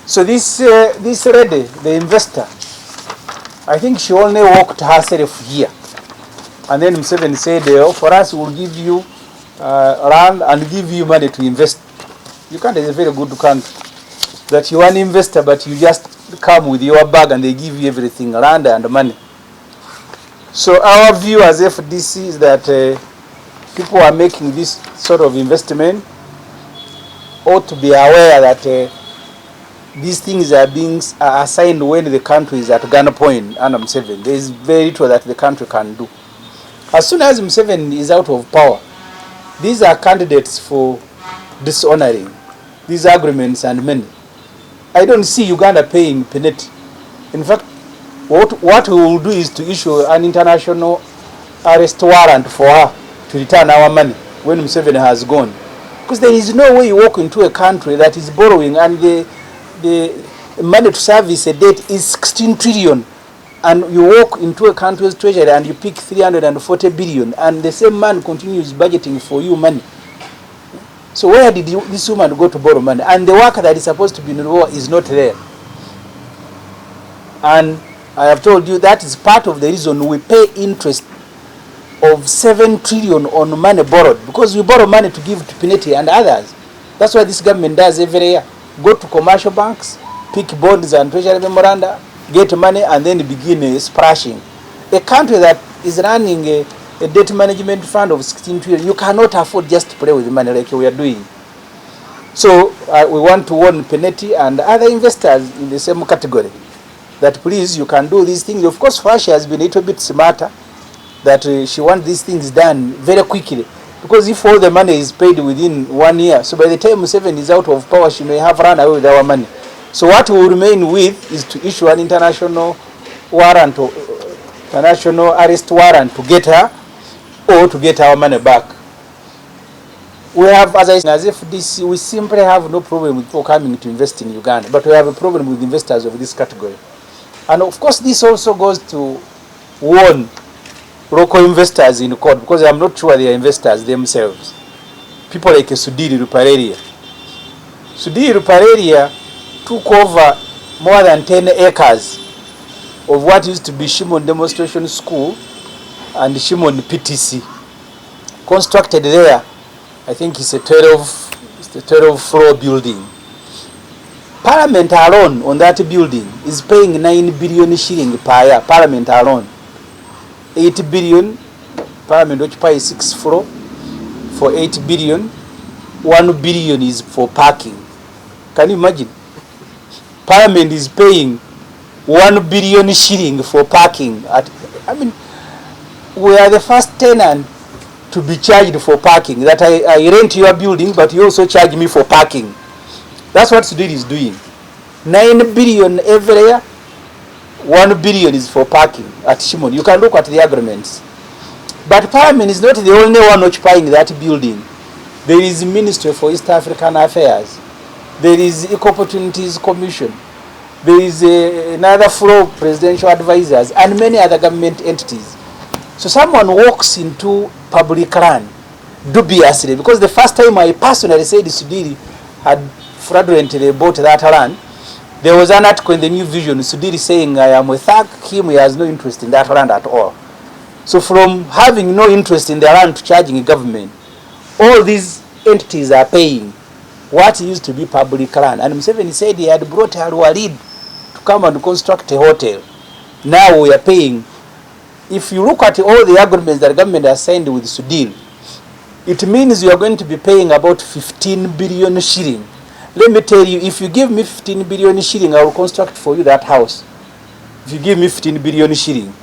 So this lady, the investor, I think she only walked herself here. And then Museveni said, for us, we'll give you land and give you money to invest. Uganda is a very good country. That you are an investor, but you just come with your bag and they give you everything, land and money. So our view as FDC is that people who are making this sort of investment ought to be aware that these things are being assigned when the country is at gunpoint under Museveni. There is very little that the country can do. As soon as Museveni is out of power, these are candidates for dishonoring these agreements and money. I don't see Uganda paying penalty. In fact, what we will do is to issue an international arrest warrant for her to return our money when Museveni has gone. Because there is no way you walk into a country that is borrowing and the money to service a debt is 16 trillion, and you walk into a country's treasury and you pick 340 billion, and the same man continues budgeting for you money. So where did this woman go to borrow money? And the worker that is supposed to be in the war is not there. And I have told you that is part of the reason we pay interest of 7 trillion on money borrowed, because we borrow money to give to Pineti and others. That's what this government does every year. Go to commercial banks, pick bonds and treasury memoranda, get money, and then begin splashing. A country that is running a debt management fund of 16 trillion, you cannot afford just to play with money like we are doing. So we want to warn Pineti and other investors in the same category that please, you can do these things. Of course, Fasha has been a little bit smarter, that she wants these things done very quickly. Because if all the money is paid within 1 year, so by the time Museveni is out of power, she may have run away with our money. So what we will remain with is to issue an international warrant, or international arrest warrant to get her, or to get our money back. We have, as I said, as FDC, we simply have no problem with people coming to invest in Uganda, but we have a problem with investors of this category. And of course, this also goes to warn local investors in court, because I'm not sure they are investors themselves. People like Sudhir Ruparelia. Sudhir Ruparelia took over more than 10 acres of what used to be Shimon Demonstration School and Shimon PTC. Constructed there, I think it's a 12-floor building. Parliament alone on that building is paying 9 billion shilling per year. Parliament alone. 8 billion, Parliament occupies 6 floor for 8 billion. 1 billion is for parking. Can you imagine? Parliament is paying 1 billion shilling for parking. I mean, we are the first tenant to be charged for parking. That I rent your building, but you also charge me for parking. That's what Sudhir is doing. 9 billion every year. 1 billion is for parking at Shimon. You can look at the agreements. But Parliament is not the only one occupying that building. There is Ministry for East African Affairs. There is Equal Opportunities Commission. There is another floor of presidential advisors and many other government entities. So someone walks into public land dubiously, because the first time I personally said Sudhir had fraudulently bought that land, there was an article in the New Vision, Sudhir saying, I am a thug, he has no interest in that land at all. So from having no interest in the land to charging a government, all these entities are paying what used to be public land. And Museveni said he had brought Al-Walid to come and construct a hotel. Now we are paying. If you look at all the agreements that the government has signed with Sudhir, it means you are going to be paying about 15 billion shilling. Let me tell you, if you give me 15 billion shilling, I will construct for you that house. If you give me 15 billion shilling,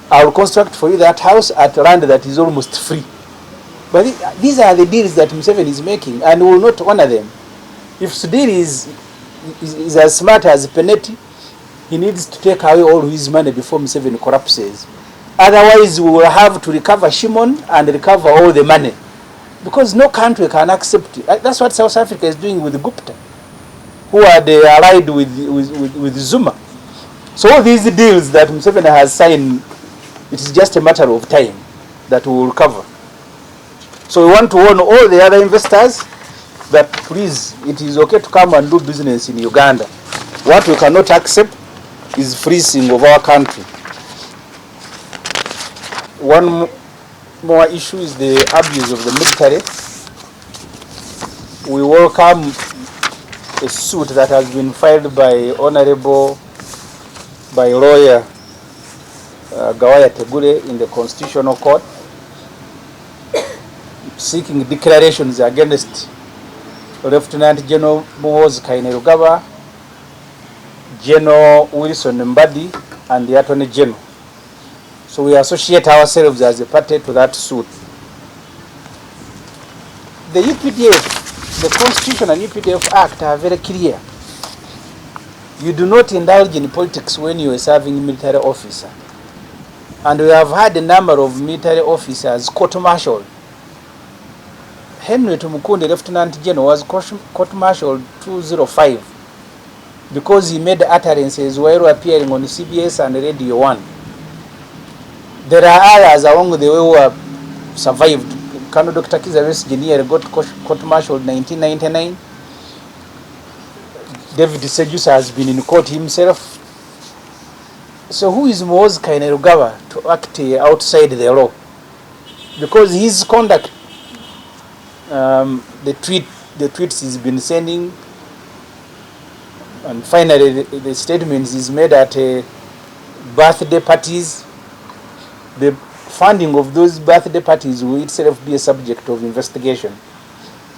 I will construct for you that house at land that is almost free. But these are the deals that Museveni is making, and we will not honor them. If Sudhir is as smart as Pineti, he needs to take away all his money before Museveni collapses. Otherwise, we will have to recover Shimon and recover all the money. Because no country can accept it. That's what South Africa is doing with Gupta, who had allied with Zuma. So all these deals that Museveni has signed, it is just a matter of time that we will recover. So we want to warn all the other investors that please, it is okay to come and do business in Uganda. What we cannot accept is freezing of our country. One more issue is the abuse of the military. We welcome a suit that has been filed by lawyer Gawaya Tegure in the Constitutional Court, seeking declarations against Lieutenant General Muhoozi Kainerugaba, General Wilson Mbadi, and the Attorney General. So we associate ourselves as a party to that suit. The UPDF, the Constitution and UPDF Act are very clear. You do not indulge in politics when you are serving military officer. And we have had a number of military officers court-martialed. Henry Tumukunde, Lieutenant General, was court-martialed 2005 because he made utterances while appearing on CBS and Radio 1. There are others along the way who have survived. Colonel Dr. Kizabesigye Jr. got court-martialed in 1999. David Ssemujju has been in court himself. So who is Muhoozi Kainerugaba to act outside the law? Because his conduct, the tweets he's been sending, and finally the statements he's made at birthday parties, the funding of those birthday parties will itself be a subject of investigation.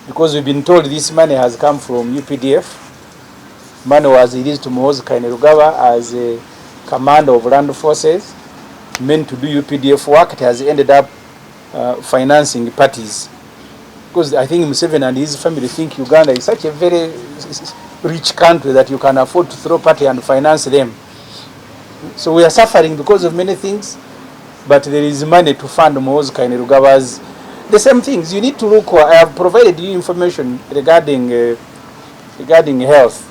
Because we've been told this money has come from UPDF. Money was released to Muhoozi Kainerugaba as a commander of land forces, meant to do UPDF work. It has ended up financing parties. Because I think Museveni and his family think Uganda is such a very rich country that you can afford to throw party and finance them. So we are suffering because of many things, but there is money to fund Muhoozi Kainerugaba's. The same things. You need to look. I have provided you information regarding health.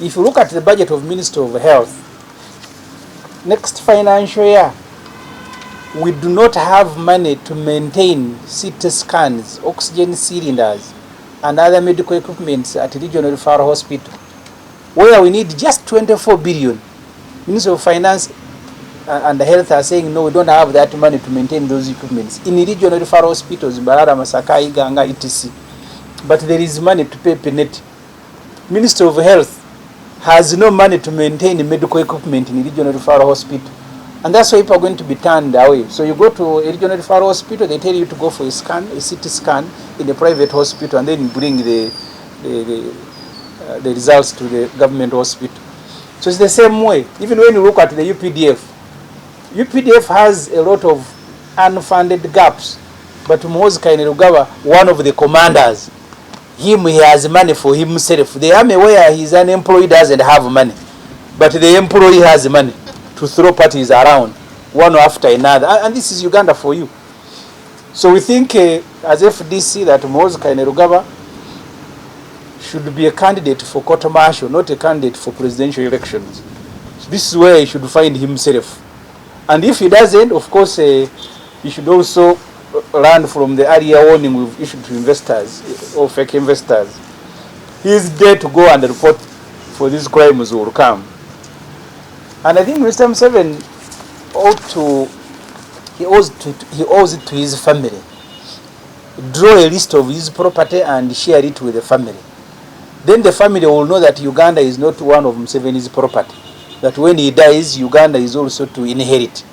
If you look at the budget of Ministry of Health, next financial year, we do not have money to maintain CT scans, oxygen cylinders, and other medical equipment at Regional Referral Hospital, where we need just 24 billion. Ministry of Finance and the Health are saying, no, we don't have that money to maintain those equipments. In Regional Referral Hospitals, Mbarara, Masaka, Iganga, etc. But there is money to pay Penet. Ministry of Health has no money to maintain the medical equipment in the Regional Referral Hospital. And that's why people are going to be turned away. So you go to a Regional Referral Hospital, they tell you to go for a scan, a CT scan in the private hospital, and then you bring the results to the government hospital. So it's the same way. Even when you look at the UPDF, UPDF has a lot of unfunded gaps. But Muhoozi Kainerugaba, one of the commanders, he has money for himself. The army where he's an employee doesn't have money, but the employee has money to throw parties around one after another. And this is Uganda for you. So we think as FDC that Muhoozi Kainerugaba should be a candidate for court-martial, not a candidate for presidential elections. So this is where he should find himself. And if he doesn't, of course, he should also learn from the earlier warning we've issued to investors or fake investors. His day to go and report for these crimes will come. And I think Mr. Museveni he owes it to his family. Draw a list of his property and share it with the family. Then the family will know that Uganda is not one of Museveni's property. That when he dies, Uganda is also to inherit.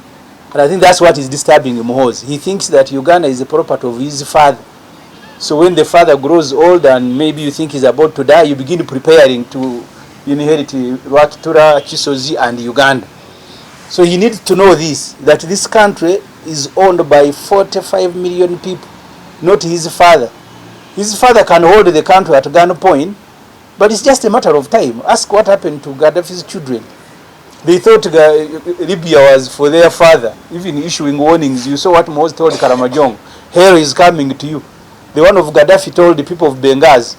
And I think that's what is disturbing Muhoozi. He thinks that Uganda is a property of his father. So when the father grows old and maybe you think he's about to die, you begin preparing to inherit Rwakitura, Kisozi, and Uganda. So he needs to know this, that this country is owned by 45 million people, not his father. His father can hold the country at gunpoint, but it's just a matter of time. Ask what happened to Gaddafi's children. They thought Libya was for their father, even issuing warnings. You saw what Muhoozi told Karamajong, hell is coming to you. The one of Gaddafi told the people of Benghazi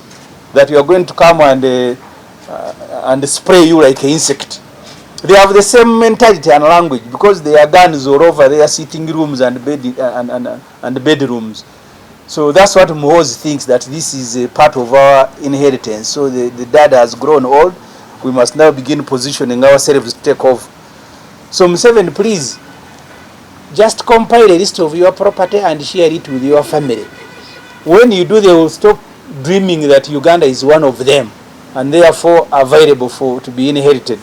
that you are going to come and spray you like an insect. They have the same mentality and language because there are guns all over their sitting rooms and bedrooms. So that's what Muhoozi thinks, that this is a part of our inheritance. So the dad has grown old. we must now begin positioning ourselves to take off. So Museveni, please, just compile a list of your property and share it with your family. When you do, they will stop dreaming that Uganda is one of them and therefore available to be inherited.